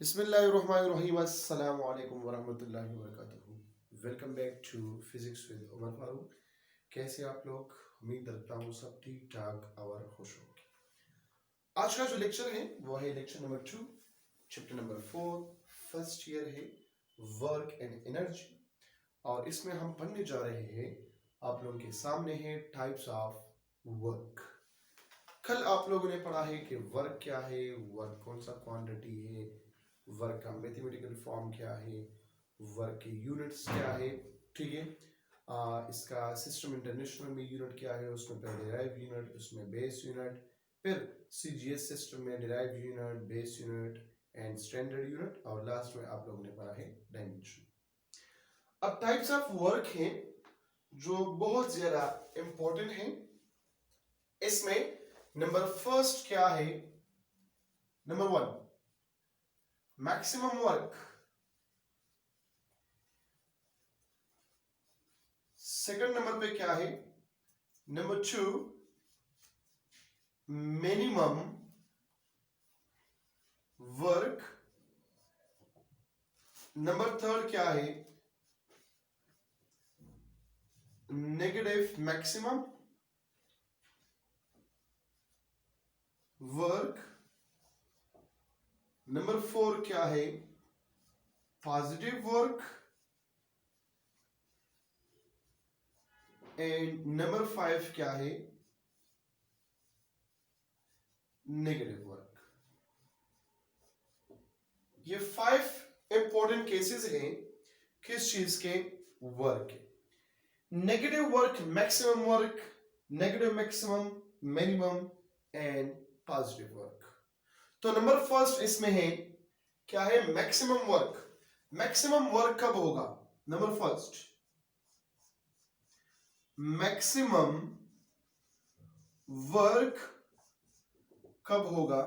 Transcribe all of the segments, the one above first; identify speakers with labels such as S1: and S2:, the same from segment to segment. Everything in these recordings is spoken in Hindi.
S1: बिस्मिल्लाहिर्रहमानिर्रहीम अस्सलाम वालेकुम वरहमतुल्लाहि वबरकातुहू। Welcome back to physics with Umar Farooq. कैसे आप लोग? उम्मीद रखता हूँ सब ठीक ठाक और खुश होंगे। आज का जो लेक्चर है वो है lecture number 2, chapter number 4, first year है, वर्क एंड एनर्जी। और इसमें हम पढ़ने जा रहे हैं, आप लोगों के सामने है टाइप्स ऑफ वर्क। कल आप लोगों ने पढ़ा है कि वर्क क्या है, वर्क कौन सा क्वांटिटी है, वर्क का मैथमेटिकल फॉर्म क्या है, वर्क के यूनिट्स क्या है। ठीक है, इसका सिस्टम इंटरनेशनल में यूनिट क्या है, उसमें पहले डिराइव यूनिट, उसमें बेस यूनिट, फिर सीजीएस सिस्टम में derive unit, base unit and standard unit, और लास्ट में आप लोगों ने पढ़ा है डायमेंशन। अब टाइप्स ऑफ वर्क हैं जो बहुत ज्यादा इंपॉर्टेंट हैं। इसमें नंबर फर्स्ट क्या है? Number 1 maximum work, second number पे क्या है? Number 2 minimum work, number third क्या है? नेगेटिव मैक्सिमम वर्क, नंबर 4 क्या है? पॉजिटिव वर्क, एंड नंबर 5 क्या है? Negative work. ये 5 इंपॉर्टेंट केसेस हैं किस चीज के? वर्क के। Negative work, maximum work, negative maximum, minimum and positive work. तो नंबर फर्स्ट इसमें है क्या है? Maximum work. मैक्सिमम वर्क कब होगा? नंबर फर्स्ट, मैक्सिमम वर्क कब होगा?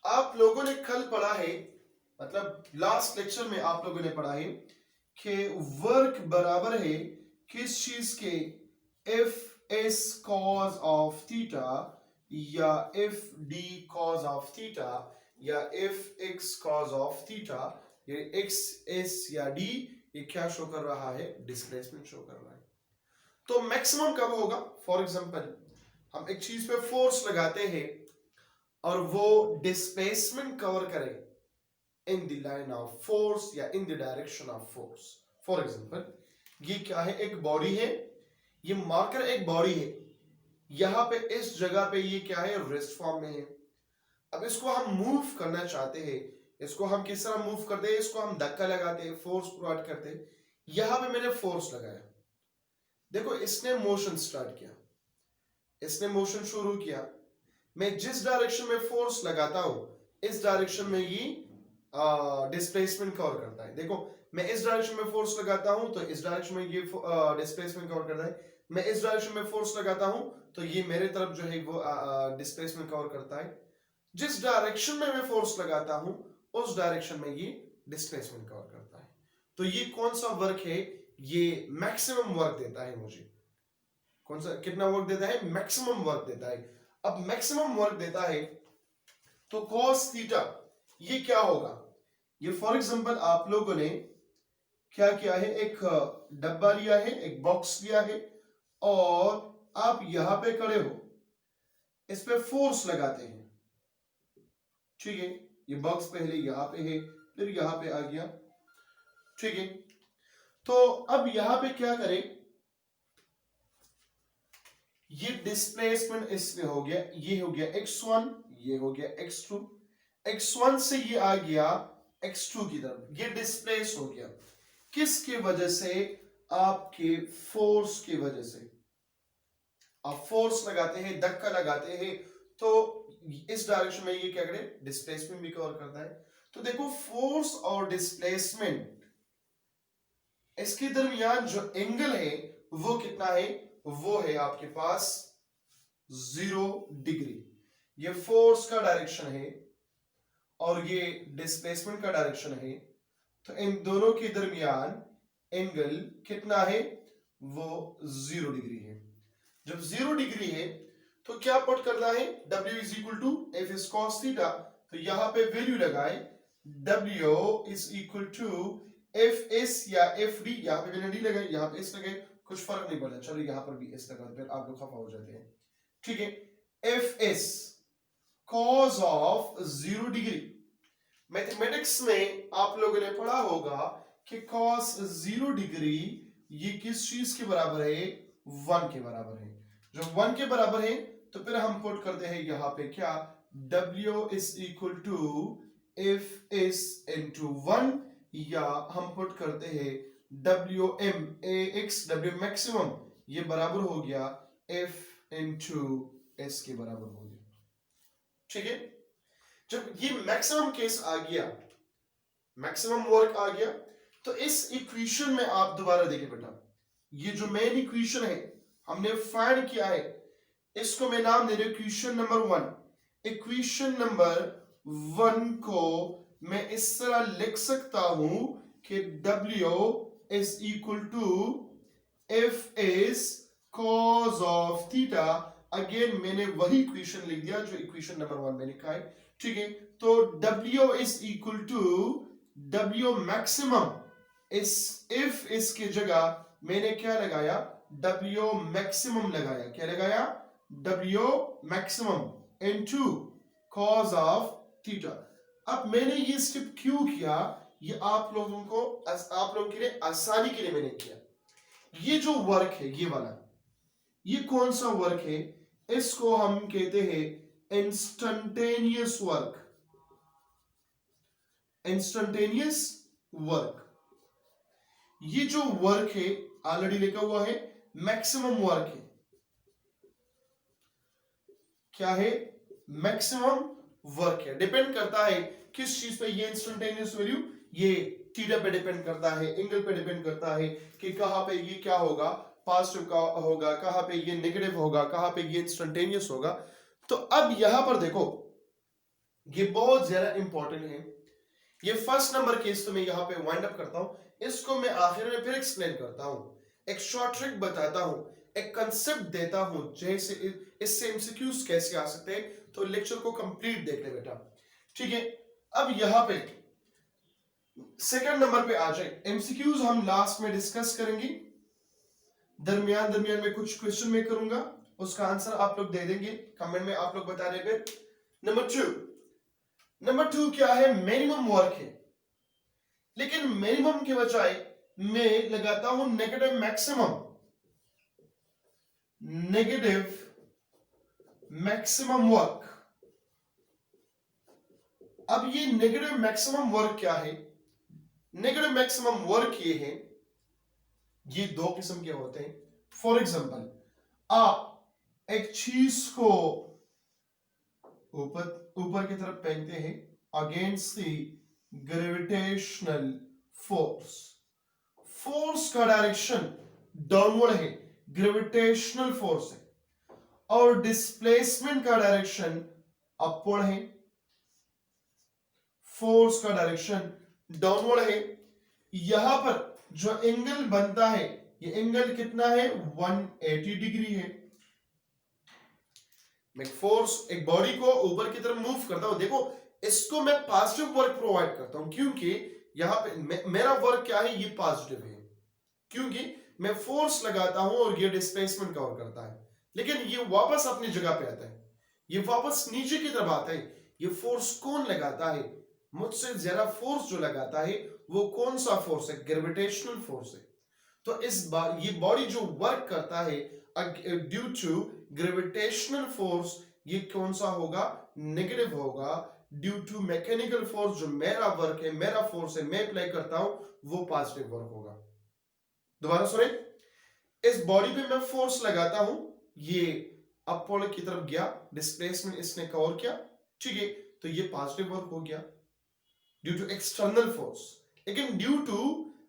S1: आप लोगों ने कल पढ़ा है, मतलब लास्ट लेक्चर में आप लोगों ने पढ़ा है कि वर्क बराबर है किस चीज के? F S cos of theta, या F D cos of theta, या F X cos of theta. ये एक्स, एस या डी, ये क्या शो कर रहा है? डिस्प्लेसमेंट शो कर रहा है। तो मैक्सिमम कब होगा? फॉर एग्जांपल, हम एक चीज पे फोर्स लगाते हैं और वो डिस्प्लेसमेंट कवर करे in the line of force या in the direction of force. For example, ये क्या है? एक बॉडी है, ये मार्कर एक बॉडी है, यहां पे इस जगह पे ये क्या है? रेस्ट फॉर्म में है। अब इसको हम मूव करना चाहते हैं, इसको हम किस तरह मूव करते हैं? इसको हम धक्का लगाते हैं, फोर्स प्रोवाइड करते हैं। यहां पे मैंने फोर्स लगाया, देखो इसने मोशन स्टार्ट किया, इसने मोशन शुरू किया। मैं जिस डायरेक्शन में फोर्स लगाता हूं, इस डायरेक्शन में ये डिस्प्लेसमेंट कवर करता है। देखो, मैं इस डायरेक्शन में फोर्स लगाता हूं तो इस डायरेक्शन में ये डिस्प्लेसमेंट कवर करता है। मैं इस डायरेक्शन में फोर्स लगाता हूं तो ये मेरे तरफ जो है वो डिस्प्लेसमेंट कवर करता है। जिस डायरेक्शन में मैं फोर्स लगाता हूं उस डायरेक्शन में ये डिस्प्लेसमेंट कवर करता है। तो ये कौन सा वर्क है? ये मैक्सिमम वर्क देता है मुझे। कौन सा, कितना वर्क देता है? मैक्सिमम वर्क देता है। अब मैक्सिमम वर्क देता है तो cos थीटा ये क्या होगा? ये फॉर एग्जांपल आप लोगों ने क्या किया है? एक डब्बा लिया है, एक बॉक्स लिया है, और आप यहां पे खड़े हो, इस पे फोर्स लगाते हैं। ठीक है, ये बॉक्स पहले यहां पे है, फिर यहां पे आ गया। ठीक है, तो अब यहां पे क्या करें? ये डिस्प्लेसमेंट इसमें हो गया, ये हो गया x1, ये हो गया x2। x1 से ये आ गया x2 की तरफ, ये डिस्प्लेस हो गया। किसकी वजह से? आपके फोर्स की वजह से। आप फोर्स लगाते हैं, धक्का लगाते हैं, तो इस डायरेक्शन में ये क्या करे? डिस्प्लेसमेंट भी कवर करता है। तो देखो, फोर्स और डिस्प्लेसमेंट, इसके दरमियान जो एंगल है वो कितना है? वो है आपके पास 0 डिग्री। ये फोर्स का डायरेक्शन है और ये डिस्प्लेसमेंट का डायरेक्शन है। तो इन दोनों के दरमियान एंगल कितना है? वो 0 डिग्री है। जब 0 डिग्री है तो क्या पुट करना है? W is equal to F is cos theta. तो यहां पे वैल्यू लगाए, W is equal to F S या एफ डी, यहाँ पे मैंने डी लगाई, यहाँ पे एस लगाई, कुछ फर्क नहीं पड़ता, चलो यहाँ पर भी एस लगा, फिर आप लोग खफा हो जाते हैं। ठीक है, F S cos of 0 degree. Mathematics में आप लोगों ने पढ़ा होगा कि कॉस 0 डिग्री ये किस चीज के बराबर है, 1 के बराबर है। जब 1 के बराबर है तो फिर हम पुट करते हैं यहाँ पे क्या, W is equal to F S into 1, या हम पुट करते हैं W M A X, W maximum ये बराबर हो गया F इंटू S के बराबर हो गया। ठीक है, जब ये मैक्सिमम केस आ गया, मैक्सिमम वर्क आ गया, तो इस इक्वेशन में आप दोबारा देखिए बेटा, ये जो मेन इक्वेशन है हमने फाइंड किया है, इसको मैं नाम दे रहा हूं इक्वेशन नंबर 1। इक्वेशन नंबर 1 को मैं इस तरह लिख सकता हूं कि W is equal to F S cos of theta. Again मैंने वही इक्वेशन लिख दिया जो इक्वेशन नंबर 1 में लिखा है। ठीक है, तो W is equal to W maximum, इस इफ इसकी जगह मैंने क्या लगाया, W मैक्सिमम लगाया। क्या लगाया, W maximum into cause of theta. अब मैंने ये स्टेप क्यों किया, ये आप लोगों के लिए आसानी के लिए मैंने किया। ये जो वर्क है ये वाला, ये कौन सा वर्क है, इसको हम कहते हैं इंस्टंटेनियस वर्क। इंस्टंटेनियस वर्क, ये जो वर्क है ऑलरेडी लिखा हुआ है मैक्सिमम वर्क है। क्या है, मैक्सिमम वर्क है। डिपेंड करता है किस चीज पे, ये इंस्टंटेनियस वैल्यू ये थीटा पे डिपेंड करता है, एंगल पे डिपेंड करता है कि कहां पे ये क्या होगा, पॉजिटिव का होगा, कहां पे ये नेगेटिव होगा, कहां पे ये इंस्टंटेनियस होगा। तो अब यहां पर देखो, ये बहुत ज्यादा इंपॉर्टेंट है। ये फर्स्ट नंबर केस तो मैं यहां पे वाइंड अप करता हूं, इसको मैं आखिर में फिर एक्सप्लेन करता हूं, एक शॉर्ट ट्रिक बताता हूं, एक कंसेप्ट देता हूं, जैसे इससे एमसीक्यूज कैसे आ सकते हैं। तो लेक्चर को कंप्लीट देख ले बेटा। ठीक है, अब यहां पे सेकंड नंबर पे आ जाए, एमसीक्यूज हम लास्ट में डिस्कस करेंगे, दरमियान में कुछ क्वेश्चन में करूंगा, उसका आंसर आप लोग दे देंगे, कमेंट में आप लोग बता देंगे। नंबर टू क्या है, मिनिमम वर्क है, लेकिन मिनिमम के बजाय मैं लगाता हूं negative maximum. Negative maximum work. अब ये नेगेटिव मैक्सिमम वर्क क्या है, नेगेटिव मैक्सिमम वर्क ये है, ये दो किस्म के होते हैं। फॉर एग्जांपल, आप एक चीज को ऊपर की तरफ फेंकते हैं against the gravitational force. Force का डायरेक्शन डाउनवर्ड है, ग्रेविटेशनल फोर्स है, और डिस्प्लेसमेंट का डायरेक्शन अपवर्ड है। फोर्स का डायरेक्शन डाउनवर्ड है, यहां पर जो एंगल बनता है, ये एंगल कितना है, 180 डिग्री है। मैं फोर्स एक बॉडी को ऊपर की तरफ मूव करता हूं, देखो इसको मैं पॉजिटिव वर्क प्रोवाइड करता हूं, क्योंकि यहां पे मेरा वर्क क्या है, ये पॉजिटिव है, क्योंकि मैं फोर्स लगाता हूं और ये डिस्प्लेसमेंट कवर करता है। लेकिन ये वापस अपनी जगह पे आता है, ये वापस नीचे की तरफ आता है। ये फोर्स कौन लगाता है, मुझसे ज्यादा फोर्स जो लगाता है वो कौन सा फोर्स है, ग्रेविटेशनल फोर्स है। तो इस बार ये बॉडी जो वर्क करता है ड्यू टू ग्रेविटेशनल फोर्स, ये कौन सा होगा, नेगेटिव होगा। ड्यू टू मैकेनिकल फोर्स, जो मेरा वर्क है, मेरा फोर्स है, मैं अप्लाई करता हूं, वो पॉजिटिव वर्क होगा। दोबारा सुने, इस बॉडी पे मैं फोर्स लगाता हूं, ये अपवर्ड की तरफ गया, डिस्प्लेसमेंट इसने कवर किया, ठीक है, तो ये पॉजिटिव वर्क हो गया ड्यू टू एक्सटर्नल फोर्स। लेकिन ड्यू टू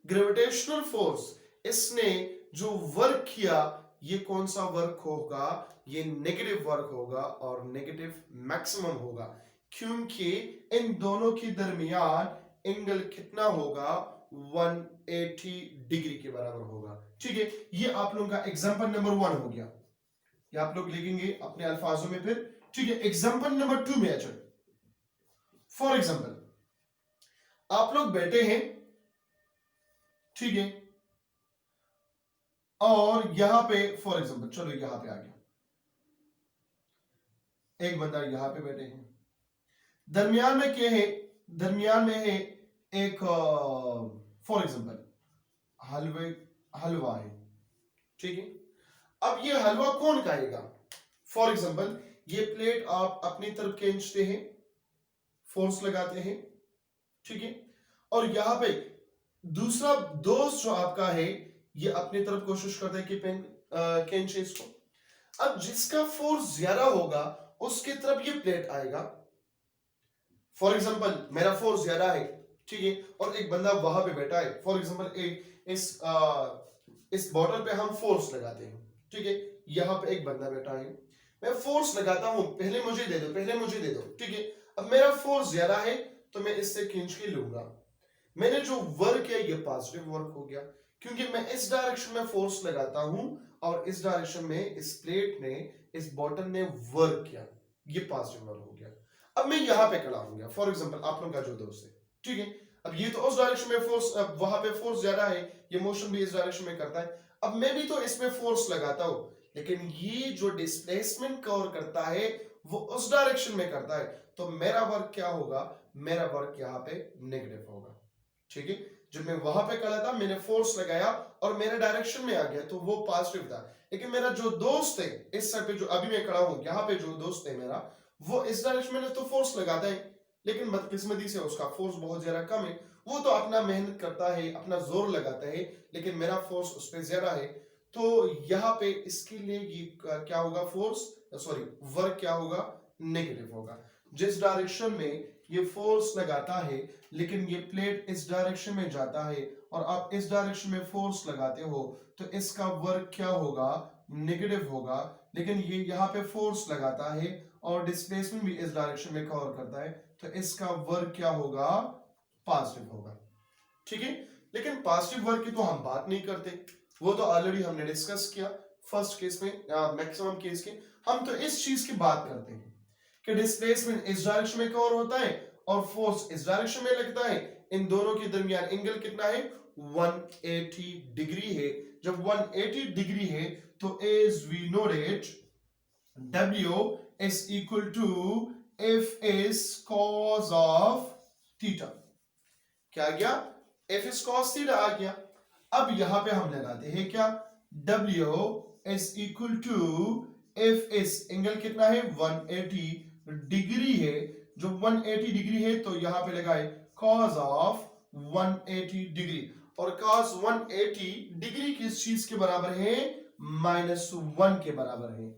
S1: ग्रेविटेशनल फोर्स इसने जो वर्क किया, ये कौन सा वर्क होगा, ये नेगेटिव वर्क होगा और नेगेटिव मैक्सिमम होगा, क्योंकि इन दोनों के दरमियान एंगल कितना होगा, 180 डिग्री के बराबर होगा। ठीक है, ये आप लोगों का एग्जांपल नंबर 1 हो गया, ये आप लोग लिखेंगे अपने अल्फाजों में फिर। ठीक है, एग्जांपल नंबर 2 में आ जाए। फॉर एग्जांपल, आप लोग बैठे हैं, ठीक है, और यहां पे फॉर एग्जांपल चलो यहां पे आ गया, एक बंदा यहां पे बैठे हैं, दरमियान में क्या है, दरमियान में है एक फॉर एग्जांपल हलवा है, ठीक है। अब ये हलवा कौन खाएगा? फॉर एग्जांपल ये प्लेट आप अपनी तरफ खींचते हैं, फोर्स लगाते हैं, ठीक है, और यहां पे दूसरा दोस्त जो आपका है ये अपनी तरफ कोशिश करता है कि पेन खींचे इसको। अब जिसका फोर्स ज्यादा होगा उसकी तरफ ये प्लेट आएगा। फॉर एग्जांपल मेरा फोर्स ज्यादा है, ठीक है, और एक बंदा वहां पे बैठा है, फॉर एग्जांपल इस बॉटल पे हम फोर्स लगाते हैं, ठीक है, यहां पे एक बंदा बैठा है, मैं फोर्स लगाता हूं, पहले मुझे दे दो, पहले मुझे दे दो, ठीक है। अब मेरा फोर्स ज्यादा है तो मैं इससे खींच के लूंगा, मैंने जो वर्क है ये पॉजिटिव वर्क हो गया, क्योंकि मैं इस डायरेक्शन में फोर्स लगाता हूं और इस डायरेक्शन में इस प्लेट ने, इस बॉटल ने वर्क किया, ये पॉजिटिव वर्क हो गया। अब मैं यहां पे खड़ा हूं, फॉर एग्जांपल आप लोगों का जो दोस्त है, ठीक है, अब ये तो उस डायरेक्शन में फोर्स, अब वहां पे फोर्स ज्यादा है, ये मोशन भी इस डायरेक्शन में करता है, अब मैं भी तो इसमें फोर्स लगाता हूं, लेकिन ये जो डिस्प्लेसमेंट कवर करता है वो उस डायरेक्शन में करता है, तो मेरा वर्क क्या होगा, मेरा वर्क यहाँ पे नेगेटिव होगा, ठीक है। जब मैं वहां पे खड़ा था मैंने फोर्स लगाया और मेरे डायरेक्शन में आ गया तो वो पॉजिटिव था, लेकिन मेरा जो दोस्त है इस साइड पे, जो अभी मैं खड़ा हूं यहाँ पे, जो दोस्त है मेरा वो इस डायरेक्शन में तो फोर्स लगाता है, लेकिन बदकिस्मती से उसका फोर्स बहुत ज्यादा कम है, वो तो अपना मेहनत करता है, अपना जोर लगाता है, लेकिन मेरा फोर्स उस पर ज्यादा है, तो यहाँ पे इसके लिए ये क्या होगा, फोर्स सॉरी वर्क क्या होगा, नेगेटिव होगा। जिस डायरेक्शन में ये फोर्स लगाता है लेकिन ये प्लेट इस डायरेक्शन में जाता है और आप इस डायरेक्शन में फोर्स लगाते हो तो इसका वर्क क्या होगा, नेगेटिव होगा, लेकिन ये यहाँ पे फोर्स लगाता है और डिस्प्लेसमेंट भी इस डायरेक्शन में कवर करता है तो इसका वर्क क्या होगा, पॉजिटिव होगा, ठीक है। लेकिन पॉजिटिव वर्क की तो हम बात नहीं करते, वो तो ऑलरेडी हमने डिस्कस किया फर्स्ट केस में, मैक्सिमम केस के। हम तो इस चीज की बात करते हैं कि डिस्प्लेसमेंट इस डायरेक्शन में कवर होता है और फोर्स इस डायरेक्शन में लगता है, इन दोनों के दरमियान एंगल कितना है, 180 डिग्री है। जब 180 डिग्री है तो as we know it W is equal to F is cos of theta, क्या आ गया, F is cos theta आ गया। अब यहां पे हम लगाते हैं क्या, W is equal to F is, angle कितना है 180 डिग्री है, जो 180 डिग्री है तो यहां पे लगाए cos of 180 डिग्री, और cos 180 डिग्री किस चीज के बराबर है, -1 के बराबर है,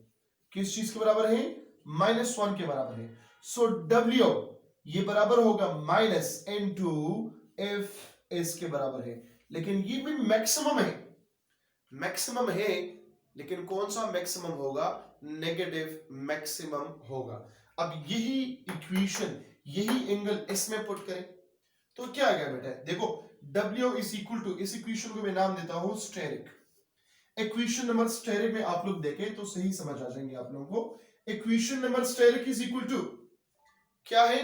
S1: किस चीज के बराबर है, -1 के बराबर है। सो W ये बराबर होगा माइनस इनटू F इसके बराबर है, लेकिन ये भी मैक्सिमम है, मैक्सिमम है, लेकिन कौन सा मैक्सिमम होगा, नेगेटिव मैक्सिमम होगा। अब यही इक्वेशन, यही एंगल इसमें पुट करें तो क्या आ गया बेटा, देखो W इज इक्वल टू, इस इक्वेशन को मैं नाम देता हूं स्टेरिक। इक्वेशन नंबर स्टेरिक में आप लोग देखें तो सही समझ आ जाएंगे आप लोगों को। Equation number steric is equal to क्या है,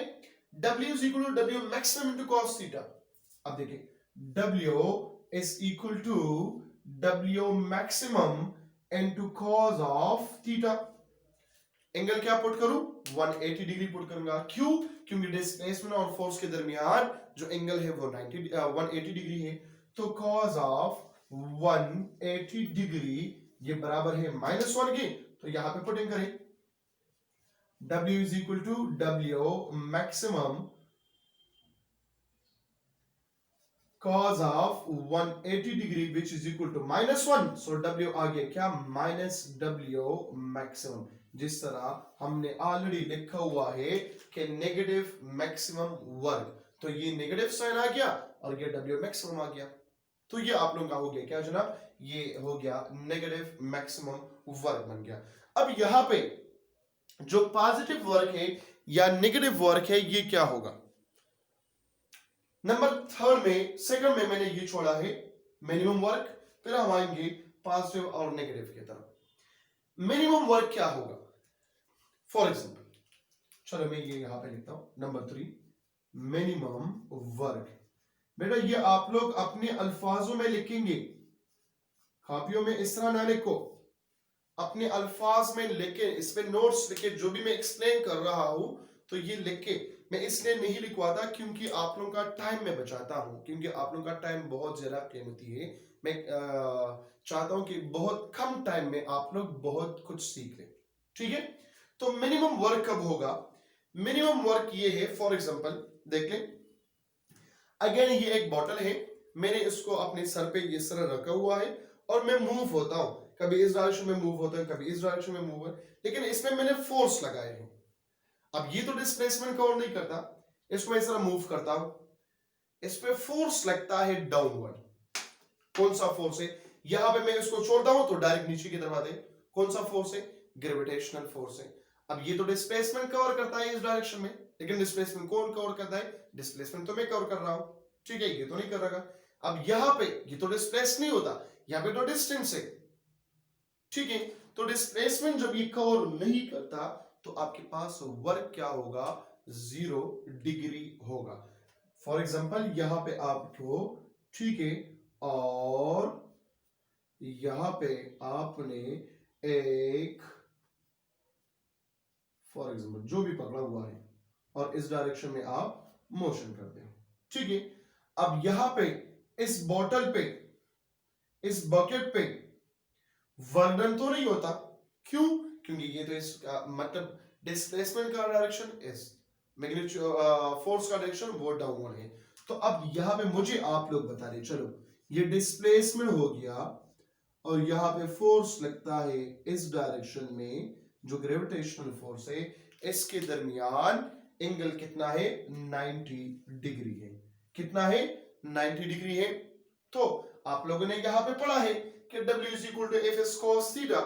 S1: W is equal to W maximum into cos theta. अब देखिए W is equal to W maximum into cos of theta. Angle क्या पुट करूं, 180 डिग्री पुट करूंगा, क्यों, क्योंकि डिस्प्लेसमेंट और फोर्स के दरमियान जो एंगल है वो 180 डिग्री है, तो cos ऑफ 180 डिग्री ये बराबर है -1 के, तो यहां पे पुटिंग करें W is equal to W maximum cos of 180 degree which is equal to -1, so W आ गया क्या, -W मैक्सिमम, जिस तरह हमने ऑलरेडी लिखा हुआ है कि नेगेटिव मैक्सिमम वर्क, तो ये नेगेटिव साइन आ गया और ये W मैक्सिमम आ गया, तो ये आप लोगों का हो गया क्या जनाब, ये हो गया नेगेटिव मैक्सिमम वर्क बन गया। अब यहां पे जो पॉजिटिव वर्क है या नेगेटिव वर्क है ये क्या होगा, नंबर थर्ड में, सेकंड में मैंने ये छोड़ा है मिनिमम वर्क, फिर हम आएंगे पॉजिटिव और नेगेटिव की तरफ। मिनिमम वर्क क्या होगा, फॉर एग्जांपल चलो मैं ये यहां पे लिखता हूं नंबर 3, मिनिमम वर्क बेटा ये आप लोग अपने अल्फाजों में लिखेंगे, कॉपियों में इस तरह ना लिखो, अपने अल्फाज में लिखे, इस पे नोट्स लिखे, जो भी मैं एक्सप्लेन कर रहा हूं तो ये लिखे। मैं इसलिए नहीं लिखवाता क्योंकि आप लोगों का टाइम मैं बचाता हूं, क्योंकि आप लोगों का टाइम बहुत ज्यादा कीमती है। मैं चाहता हूं कि बहुत कम टाइम में आप लोग बहुत कुछ सीख लें, ठीक है। तो मिनिमम वर्क कब होगा? मिनिमम वर्क ये है, फॉर एग्जांपल देख लें, अगेन ये एक बॉटल है, मैंने इसको अपने सर पे इस तरह रखा हुआ है और मैं मूव होता हूं, कभी इस डायरेक्शन में मूव होता है, कभी इस डायरेक्शन में मूव है, लेकिन इसमें मैंने फोर्स लगाए हैं। अब ये तो डिस्प्लेसमेंट कवर नहीं करता, इसको मैं इस तरह मूव करता हूं, इस पे फोर्स लगता है डाउनवर्ड। कौन सा फोर्स है? यहां पे मैं इसको छोड़ता हूं तो डायरेक्ट नीचे की तरफ आते हैं, कौन सा फोर्स है? ग्रेविटेशनल फोर्स है। अब ये तो डिस्प्लेसमेंट कवर करता है इस डायरेक्शन में, लेकिन डिस्प्लेसमेंट कौन कवर करता है? डिस्प्लेसमेंट तो मैं कवर कर रहा हूं, ठीक है, ये तो नहीं कर रहा। अब यहां पे ये तो डिस्प्लेस नहीं होता, यहां पे तो डिस्टेंस है, ठीक है। तो डिस्प्लेसमेंट जब ये कवर नहीं करता तो आपके पास वर्क क्या होगा? 0 डिग्री होगा। फॉर एग्जांपल यहां पे आपको, ठीक है, और यहां पे आपने एक, फॉर एग्जांपल जो भी पकड़ा हुआ है और इस डायरेक्शन में आप मोशन करते हैं, ठीक है। अब यहां पे इस बॉटल पे, इस बकेट पे वर्णन तो नहीं होता, क्यों? क्योंकि ये तो इसका मतलब डिस्प्लेसमेंट का डायरेक्शन इस मैग्नीट्यूड फोर्स का डायरेक्शन वो डाउनवर्ड है। तो अब यहां पे मुझे आप लोग बता रहे, चलो ये डिस्प्लेसमेंट हो गया और यहां पे फोर्स लगता है इस डायरेक्शन में, जो ग्रेविटेशनल फोर्स है, इसके दरमियान एंगल कितना है? 90 डिग्री है। कितना है? 90 डिग्री है। तो आप लोगों ने यहां पे पढ़ा है कि W is equal to Fs cos theta.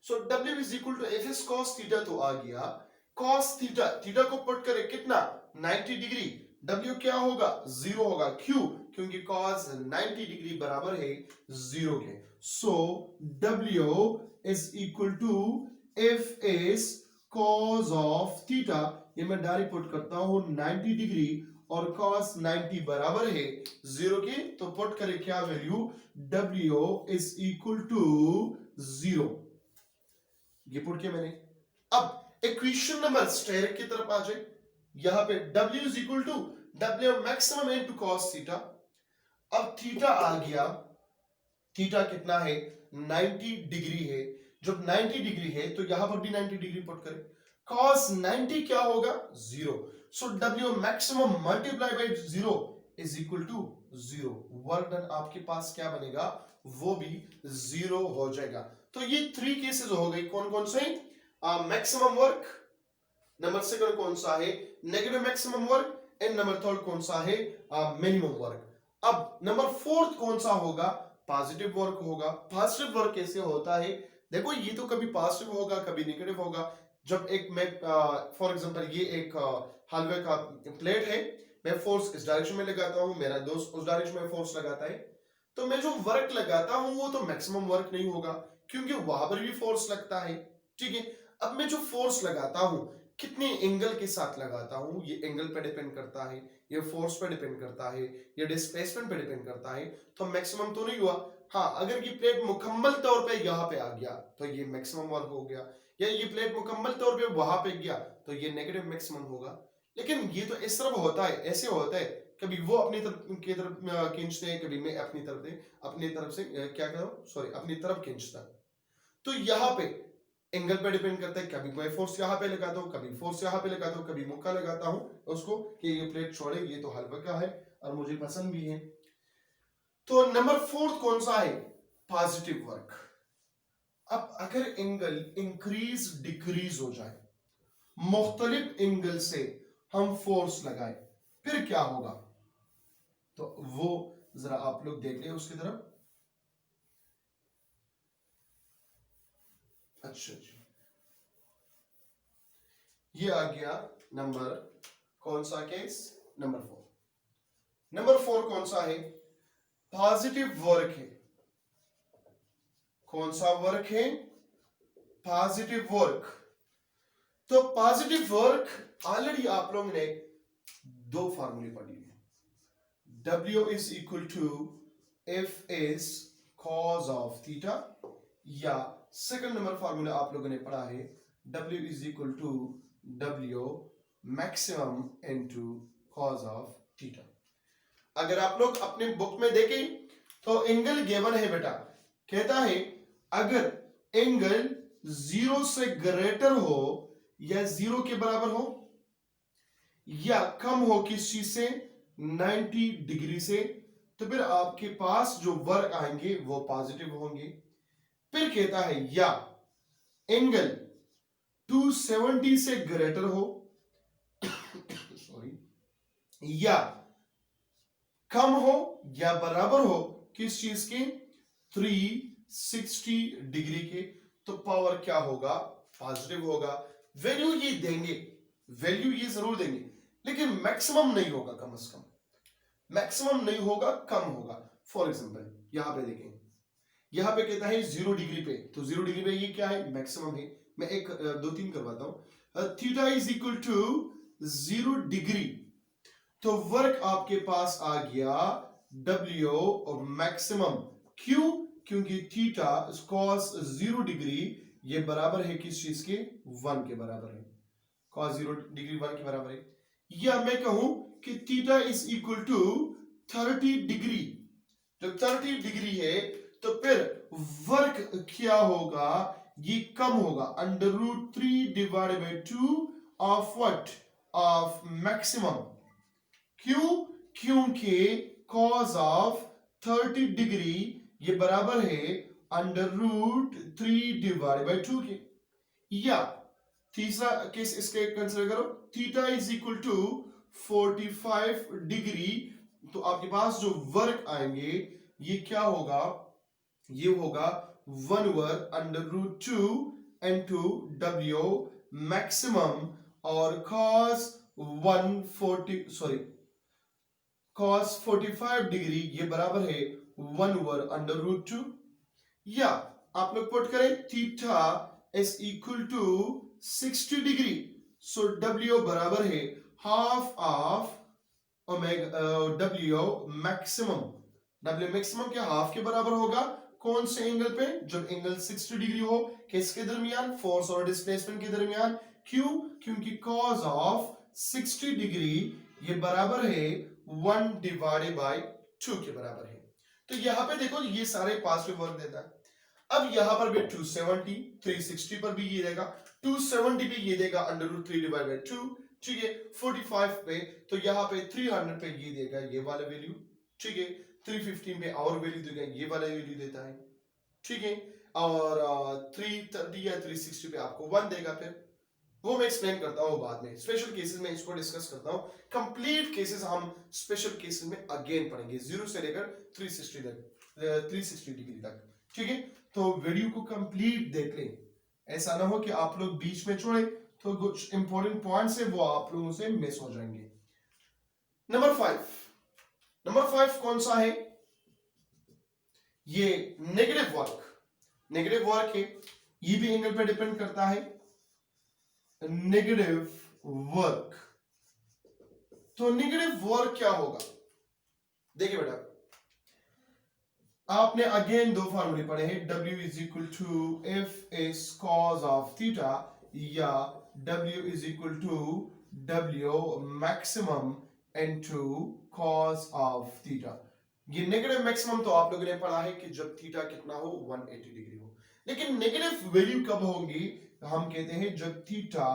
S1: So W is equal to Fs cos theta तो आ गया, cos theta, थीटा को पुट करें कितना? 90 डिग्री। W क्या होगा? 0 होगा। क्यों? क्योंकि cos 90 डिग्री बराबर है 0 के। So W is equal to Fs cos of theta, ये मैं डायरेक्ट पुट करता हूं 90 डिग्री और cos 90 बराबर है 0 के, तो पुट करें क्या value? W is equal to 0, ये पुट किया मैंने। अब इक्वेशन नंबर स्टेयर की तरफ आ जाए, यहां पे W is equal to W maximum into cos theta. अब थीटा आ गया, थीटा कितना है? 90 डिग्री है। जब 90 डिग्री है तो यहां पर भी 90 डिग्री पुट करें, cos 90 क्या होगा? 0। So W maximum multiply by 0 is equal to 0। Work done आपके पास क्या बनेगा? वो भी 0 हो जाएगा। तो ये 3 केसेस हो गई, कौन कौन से? मैक्सिमम वर्क, नंबर सेकंड कौन सा है? Negative maximum work, and number third कौन सा है? Minimum work. अब नंबर फोर्थ कौन सा होगा? पॉजिटिव वर्क होगा। पॉजिटिव वर्क कैसे होता है? देखो ये तो कभी पॉजिटिव होगा कभी नेगेटिव होगा। जब एक मैं फॉर एग्जांपल ये एक हलवे का प्लेट है, मैं फोर्स इस डायरेक्शन में लगाता हूं, मेरा दोस्त उस डायरेक्शन में फोर्स लगाता है, तो मैं जो वर्क लगाता हूं वो तो मैक्सिमम वर्क नहीं होगा, क्योंकि वहां पर भी फोर्स लगता है, ठीक है। अब मैं जो फोर्स लगाता हूं कितने एंगल के साथ लगाता हूं, ये एंगल पे डिपेंड करता है, ये फोर्स पे डिपेंड करता है, ये डिस्प्लेसमेंट पे डिपेंड करता है, तो मैक्सिमम तो नहीं हुआ। हाँ, अगर ये प्लेट मुकम्मल तौर पे यहाँ पे आ गया तो ये मैक्सिमम वर्क हो गया, या ये प्लेट मुकम्मल तौर पे वहां पे गया तो ये नेगेटिव मैक्सिमम होगा। लेकिन ये तो इस तरफ होता है, ऐसे होता है, कभी वो अपनी तरफ की तरफ खींचते हैं, कभी मैं अपनी तरफ से क्या करूं, सॉरी, अपनी तरफ खींचता। तो यहाँ पे एंगल पे डिपेंड करता है, कभी मैं फोर्स यहाँ पे लगाता हूँ, कभी फोर्स यहाँ पे लगाता हूँ, कभी मुक्का लगाता हूँ उसको कि ये प्लेट छोड़े, ये तो हलवा का है और मुझे पसंद भी है। तो नंबर फोर्थ कौन सा है? Positive work. अब अगर एंगल इंक्रीज डिक्रीज हो जाए, मुख्तलिफ एंगल से हम फोर्स लगाए, फिर क्या होगा? तो वो जरा आप लोग देख लें उसकी तरफ। अच्छा जी, ये आ गया नंबर कौन सा केस? नंबर 4। नंबर 4 कौन सा है? पॉजिटिव वर्क है। कौन सा वर्क है? Positive work. तो पॉजिटिव वर्क ऑलरेडी आप लोगों ने 2 फार्मूले पढ़ लिए। W is equal to F is cos of theta, या सेकंड नंबर फार्मूला आप लोगों ने पढ़ा है W is equal to W maximum into cos of theta। अगर आप लोग अपने बुक में देखें तो एंगल गिवन है बेटा, कहता है अगर एंगल 0 से ग्रेटर हो या 0 के बराबर हो या कम हो किस चीज से, 90 डिग्री से, तो फिर आपके पास जो वर्क आएंगे वो पॉजिटिव होंगे। फिर कहता है या एंगल 270 से ग्रेटर हो सॉरी, या कम हो या बराबर हो किस चीज के, 360 डिग्री के, तो पावर क्या होगा, पॉजिटिव होगा। वैल्यू ये देंगे, वैल्यू ये जरूर देंगे, लेकिन मैक्सिमम नहीं होगा, कम से कम मैक्सिमम नहीं होगा, कम होगा। फॉर एग्जांपल यहां पे देखें, यहां पे कहता है 0 डिग्री पे, तो 0 डिग्री पे ये क्या है, मैक्सिमम है। मैं एक 2-3 करवाता हूं। Theta is equal to 0 degree, तो वर्क आपके पास आ गया W और मैक्सिमम, क्यों, क्योंकि थीटा cos 0 डिग्री ये बराबर है किस चीज के, 1 के बराबर है। cos 0 डिग्री 1 के बराबर है। या मैं कहूं कि theta is equal to 30 degree, जब 30 डिग्री है तो फिर वर्क क्या होगा, ये कम होगा, √3 divided by 2 of what, of maximum. क्यों, क्योंकि cos ऑफ 30 डिग्री ये बराबर है √3 डिवाइडेड बाय 2 के। या तीसरा केस इसके कंसीडर करो, theta is equal to 45 degree, तो आपके पास जो वर्क आएंगे ये क्या होगा, ये होगा 1/√2 into W मैक्सिमम, और cos 45 डिग्री ये बराबर है 1/√2। या आप लोग पुट करें theta is equal to 60 degree, so W बराबर है half of W maximum. W maximum क्या हाफ के बराबर होगा, कौन से एंगल पे, जब एंगल 60 डिग्री हो, किसके दरमियान, फोर्स और डिस्प्लेसमेंट के दरमियान। क्यों, क्योंकि cos ऑफ 60 डिग्री ये बराबर है 1 डिवाइडेड बाय 2 के बराबर है। तो यहां पे देखो ये सारे पॉजिटिव वर्क देता है। अब यहां पर भी 270, 360 पर भी ये देगा, 270 पे ये देगा √3 डिवाइडेड बाय 2, ठीक है। 45 पे तो यहां पे 300 पे ये देगा ये वाला वैल्यू, ठीक है। 315 पे और वैल्यू देगा, ये वाला वैल्यू देता है, ठीक है। और 330 या 360 पे आपको 1 देगा। फिर वो मैं एक्सप्लेन करता हूं बाद में, स्पेशल केसेस में इसको डिस्कस करता हूं। कंप्लीट केसेस हम स्पेशल केसेस में अगेन पढ़ेंगे, 0 से लेकर 360 तक, 360 डिग्री तक, ठीक है। तो वीडियो को कंप्लीट देख लें, ऐसा ना हो कि आप लोग बीच में छोड़े तो कुछ इंपॉर्टेंट पॉइंट्स है वो आप लोगों से मिस हो जाएंगे। नंबर 5 कौन सा है, ये नेगेटिव वर्क। नेगेटिव वर्क है, ये भी एंगल पे डिपेंड करता है। नेगेटिव वर्क, तो नेगेटिव वर्क क्या होगा, देखिए बेटा, आपने अगेन 2 फार्मूले पढ़े हैं, W is equal to F is cos of theta, या W is equal to W maximum into cos of theta. ये नेगेटिव मैक्सिमम तो आप लोगों ने पढ़ा है कि जब थीटा कितना हो, 180 डिग्री हो। लेकिन नेगेटिव वैल्यू कब होगी, हम कहते हैं जब थीटा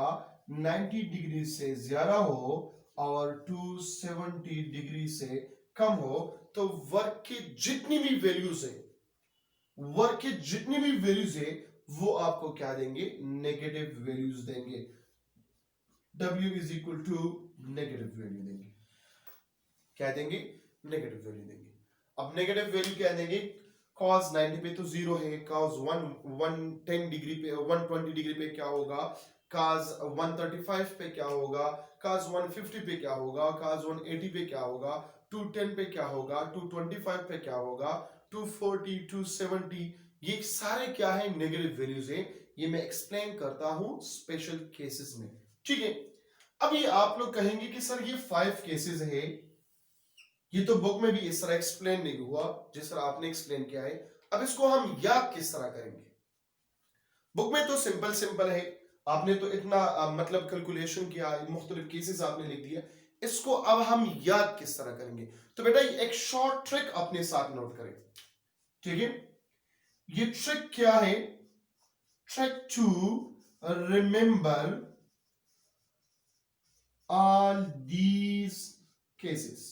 S1: 90 डिग्री से ज्यादा हो और 270 डिग्री से कम हो, तो वर्क की जितनी भी वैल्यूज है, वर्क की जितनी भी वैल्यूज है वो आपको क्या देंगे, नेगेटिव वैल्यूज देंगे। W is equal to negative value देंगे, क्या देंगे, नेगेटिव वैल्यू देंगे। अब नेगेटिव वैल्यू क्या देंगे, cos 90 पे तो 0 है, cos 110 डिग्री पे, 120 डिग्री पे क्या होगा, cos 135 पे क्या होगा, cos 150 पे क्या होगा, cos 180 पे क्या होगा, 210 पे क्या होगा, 225 पे क्या होगा, 240, 270, ये सारे क्या है, नेगेटिव वैल्यूज है। ये मैं एक्सप्लेन करता हूं स्पेशल केसेस में, ठीक है। अब ये आप लोग कहेंगे कि सर ये 5 केसेस है, ये तो बुक में भी इस तरह एक्सप्लेन नहीं हुआ जिस तरह आपने एक्सप्लेन किया है। अब इसको हम याद किस तरह करेंगे? बुक में तो सिंपल सिंपल है, आपने तो इतना मतलब कैलकुलेशन किया, मुख्तलिफ केसेस आपने लिख दिया, इसको अब हम याद किस तरह करेंगे? तो बेटा एक शॉर्ट ट्रिक अपने साथ नोट करें, ठीक है? ये ट्रिक क्या है? Trick to remember all these cases.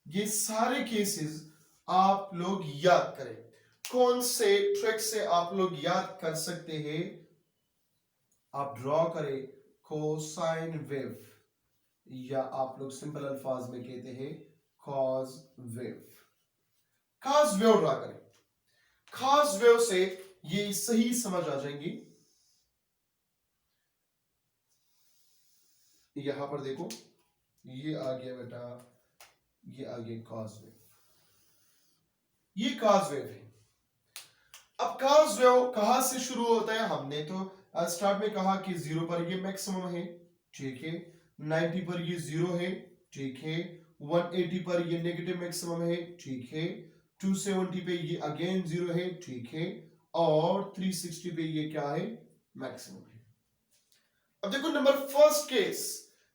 S1: ये सारे केसेस आप लोग याद करें। कौन से ट्रिक से आप लोग याद कर सकते हैं? आप ड्रॉ करें कोसाइन वेव, या आप लोग सिंपल अल्फाज में कहते हैं cos wave. Cos wave draw करें। कॉस वेव से ये सही समझ आ जाएंगी। यहां पर देखो, ये आ गया बेटा, ये आ गया कॉस वेव, ये कॉस वेव है। अब कॉस वेव कहां से शुरू होता है? हमने तो स्टार्ट में कहा कि 0 पर ये मैक्सिमम है, ठीक है, 90 पर ये 0 है, ठीक है, 180 पर ये नेगेटिव मैक्सिमम है, ठीक है, 270 पे ये अगेन 0 है, ठीक है, और 360 पे ये क्या है? मैक्सिमम है। अब देखो नंबर फर्स्ट केस,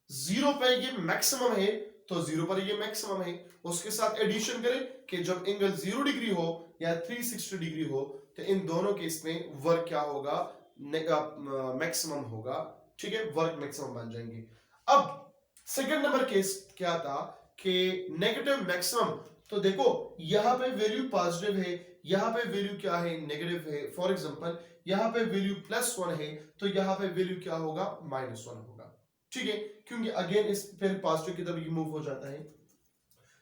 S1: 0 पे ये मैक्सिमम है, तो 0 पर ये मैक्सिमम है, उसके साथ एडिशन करें कि जब एंगल 0 डिग्री हो या 360 डिग्री हो, तो इन दोनों केस में वर्क क्या होगा? मैक्सिमम होगा, ठीक है, वर्क मैक्सिमम बन जाएंगे। अब सेकंड नंबर केस क्या था कि नेगेटिव मैक्सिमम, तो देखो यहां पे वैल्यू पॉजिटिव है, यहां पे वैल्यू क्या है? नेगेटिव है। फॉर एग्जांपल यहां पे वैल्यू +1 है, तो यहां पे वैल्यू क्या होगा? -1 होगा, ठीक है, क्योंकि अगेन इस फिर पॉजिटिव की तरफ ये मूव हो जाता है।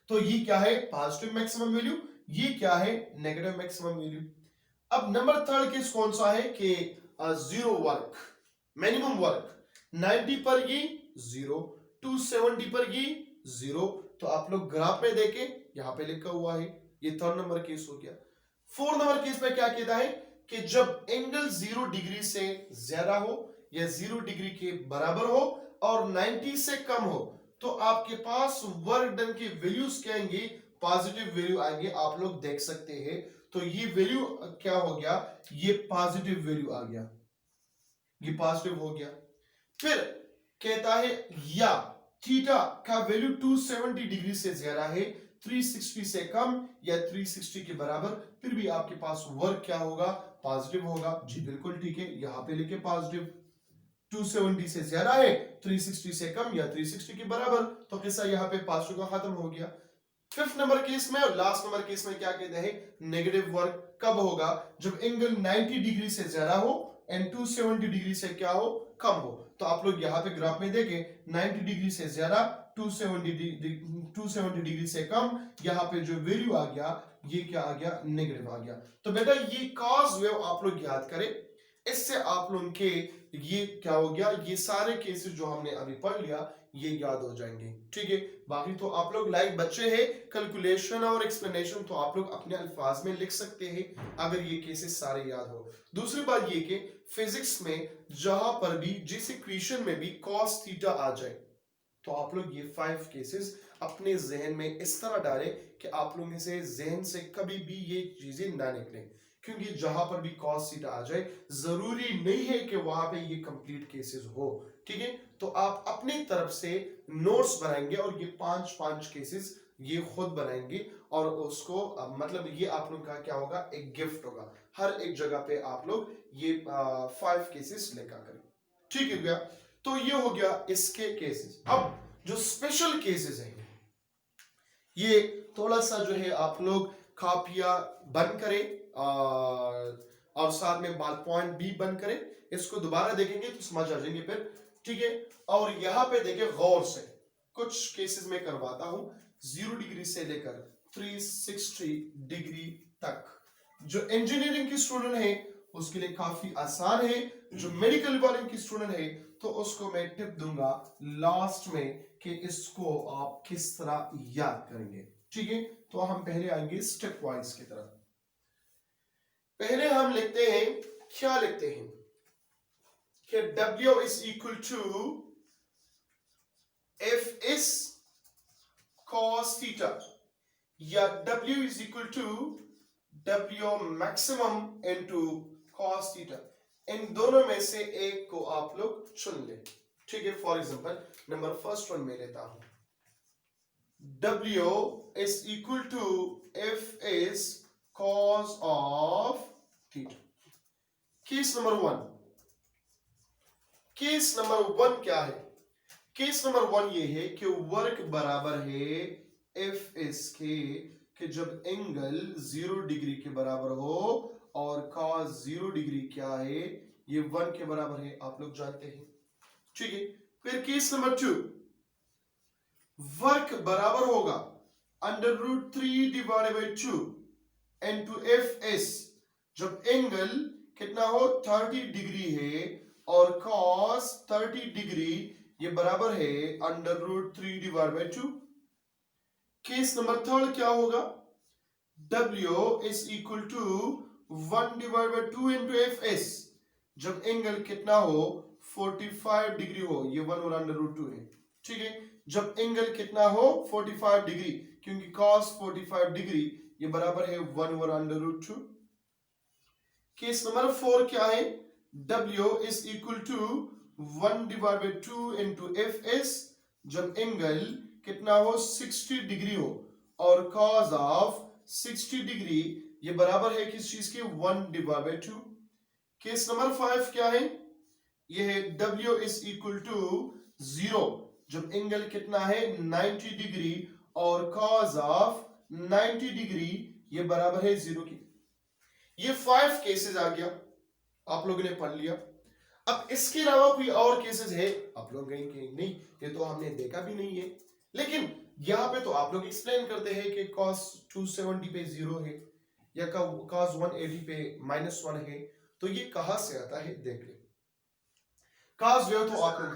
S1: तो ये क्या है? पॉजिटिव मैक्सिमम वैल्यू, ये क्या है? Negative maximum value. अब नंबर थर्ड केस कौन सा है कि 0 वर्क, मिनिमम वर्क, 90 पर ये 0, 270 पर ये 0, तो आप लोग ग्राफ में देखें, यहां पे लिखा हुआ है, ये थर्ड नंबर केस हो गया। फोर्थ नंबर केस में क्या कहता है कि जब एंगल 0 डिग्री से ज्यादा हो या 0 डिग्री के बराबर हो और 90 से कम हो, तो आपके पास वर्क डन की वैल्यूज क्या आएंगे? पॉजिटिव वैल्यू आएंगे, आप लोग देख सकते हैं। तो ये वैल्यू क्या हो गया? ये पॉजिटिव वैल्यू आ गया, ये पॉजिटिव हो गया। फिर कहता है या थीटा का वैल्यू 270 डिग्री से ज्यादा है, 360 से कम या 360 के बराबर, फिर भी आपके पास वर्क क्या होगा? पॉजिटिव होगा। जी बिल्कुल ठीक है, यहां पे लिखे पॉजिटिव। 270 से ज्यादा है, 360 से कम या 360 के बराबर, तो किस्सा यहां पे पॉजिटिव का खत्म हो गया। फिफ्थ नंबर केस में और लास्ट नंबर केस में क्या कहते हैं? नेगेटिव वर्क कब होगा? जब एंगल 90 डिग्री से ज्यादा हो एंड 270 डिग्री से क्या हो? कम हो। तो आप लोग यहाँ पे ग्राफ में देखें, 90 डिग्री से ज्यादा, 270 डिग्री से कम, यहाँ पे जो वैल्यू आ गया ये क्या आ गया? नेगेटिव आ गया। तो बेटा ये कॉस वेव आप लोग याद करें, इससे आप लोगों के ये क्या हो गया? ये सारे केसेस जो हमने अभी पढ़ लिया ये याद हो जाएंगे, ठीक है। बाकी तो आप लोग लाइक बच्चे हैं, कैलकुलेशन और एक्सप्लेनेशन तो आप लोग अपने अल्फाज में लिख सकते हैं अगर ये केसेस सारे याद हो। दूसरी बात ये कि फिजिक्स में जहां पर भी जिस इक्वेशन में भी cos थीटा आ जाए, तो आप लोग ये 5 केसेस अपने जहन में इस तरह डालें कि आप लोगों से जहन से कभी भी ये चीजें ना निकलें, क्योंकि जहां पर भी cos थीटा आ जाए जरूरी नहीं है कि वहां पे ये कंप्लीट केसेस हो, ठीक है। तो आप अपनी तरफ से नोट्स बनाएंगे और ये 5 केसेस ये खुद बनाएंगे और उसको मतलब ये आप लोग का क्या होगा? एक गिफ्ट होगा, हर एक जगह पे आप लोग ये 5 केसेस लेकर करें, ठीक है भैया। तो ये हो गया इसके केसेस। अब जो स्पेशल केसेस हैं ये थोड़ा सा जो है आप लोग कापियां बंद करें और साथ में बाल पॉइंट भी बंद करें, इसको दोबारा देखेंगे तो समझ आ जाएंगे फिर, ठीक है। और यहां पे देखें गौर से, कुछ केसेस में करवाता हूं 0 डिग्री से लेकर 360 डिग्री तक। जो इंजीनियरिंग की स्टूडेंट है उसके लिए काफी आसान है, जो मेडिकल वाले की स्टूडेंट है तो उसको मैं टिप दूंगा लास्ट में कि इसको आप किस तरह याद करेंगे, ठीक है। तो हम पहले आएंगे स्टेप वाइज की तरफ। पहले हम लिखते हैं, क्या लिखते हैं कि W is equal to F is cos theta, या W is equal to W maximum into cos theta. इन दोनों में से एक को आप लोग चुन ले। ठीक है, for example number first one में लेता हूं, W is equal to F is cos of theta। Case number one, case number one क्या है? केस नंबर वन ये है कि वर्क बराबर है एफ एस के, कि जब एंगल 0 डिग्री के बराबर हो और cos 0 डिग्री क्या है, ये 1 के बराबर है, आप लोग जानते हैं। ठीक है, फिर केस नंबर टू, वर्क बराबर होगा √3 divided by 2 into F S, जब एंगल कितना हो 30 डिग्री है और cos 30 डिग्री ये बराबर है √3 divide by 2। Case number third क्या होगा? W is equal to 1 divide by 2 into F S, जब एंगल कितना हो 45 डिग्री हो, ये 1 और √2 है। ठीक है, जब एंगल कितना हो 45 डिग्री, क्योंकि cos 45 डिग्री ये बराबर है 1 और √2। केस नंबर 4 क्या है? W is equal to 1 divide by 2 into F S, जब एंगल कितना हो 60 डिग्री हो और cos ऑफ 60 डिग्री ये बराबर है किस चीज के? 1 डिवाइड बाई 2। केस नंबर 5 क्या है? ये है W इज इक्वल टू 0, जब एंगल कितना है 90 डिग्री और cos ऑफ 90 डिग्री ये बराबर है 0 की। ये 5 केसेस आ गया, आप लोगों ने पढ़ लिया। अब इसके अलावा कोई और केसेस है? आप लोग कहेंगे नहीं, ये तो हमने देखा भी नहीं है, लेकिन यहां पे तो आप लोग एक्सप्लेन करते हैं कि cos 270 पे 0 है या cos 180 पे -1 है, तो ये कहां से आता है देख ले। cos जो तो आप लोग